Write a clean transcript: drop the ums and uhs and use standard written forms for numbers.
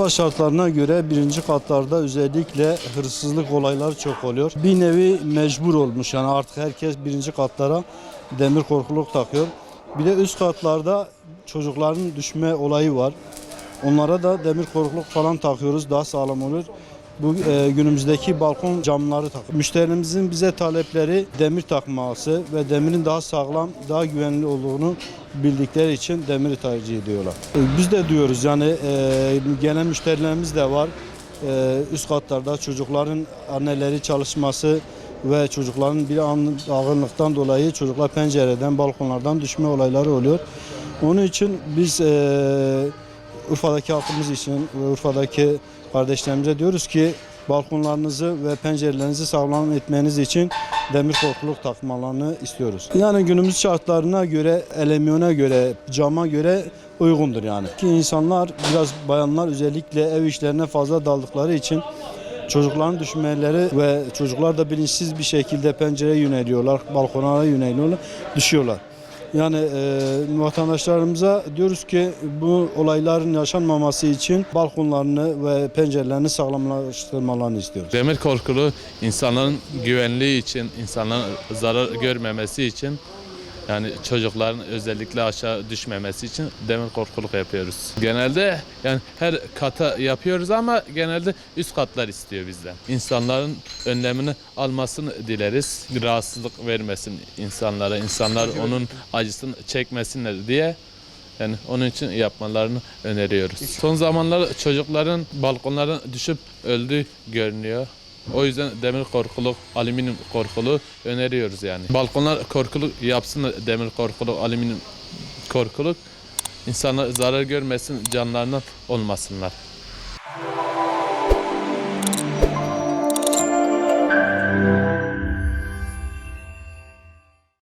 Avrupa şartlarına göre birinci katlarda özellikle hırsızlık olayları çok oluyor. Bir nevi mecbur olmuş, yani artık herkes birinci katlara demir korkuluk takıyor. Bir de üst katlarda çocukların düşme olayı var. Onlara da demir korkuluk falan takıyoruz, daha sağlam olur. Bu günümüzdeki balkon camları takıyor. Müşterimizin bize talepleri demir takması ve demirin daha sağlam, daha güvenli olduğunu bildikleri için demiri tercih ediyorlar. Biz de diyoruz, yani gelen müşterilerimiz de var. Üst katlarda çocukların anneleri çalışması ve çocukların bir ağırlıktan dolayı çocuklar pencereden, balkonlardan düşme olayları oluyor. Onun için biz Urfa'daki halkımız için ve Urfa'daki kardeşlerimize diyoruz ki balkonlarınızı ve pencerelerinizi sağlam etmeniz için demir korkuluk takmalarını istiyoruz. Yani günümüz şartlarına göre, elemiyona göre, cama göre uygundur yani. Ki insanlar, biraz bayanlar özellikle ev işlerine fazla daldıkları için çocukların düşmeleri ve çocuklar da bilinçsiz bir şekilde pencereye yöneliyorlar, balkonlara yöneliyorlar, düşüyorlar. Yani vatandaşlarımıza diyoruz ki bu olayların yaşanmaması için balkonlarını ve pencerelerini sağlamlaştırmalarını istiyoruz. Demir korkulu insanların güvenliği için, insanların zarar görmemesi için, yani çocukların özellikle aşağı düşmemesi için demir korkuluk yapıyoruz. Genelde yani her kata yapıyoruz ama genelde üst katlar istiyor bizden. İnsanların önlemini almasını dileriz. Rahatsızlık vermesin insanlara, insanlar onun acısını çekmesinler diye. Yani onun için yapmalarını öneriyoruz. Son zamanlarda çocukların balkonlardan düşüp öldüğü görünüyor. O yüzden demir korkuluk, alüminyum korkuluk öneriyoruz yani. Balkonlar korkuluk yapsın, demir korkuluk, alüminyum korkuluk. İnsanlar zarar görmesin, canlarından olmasınlar.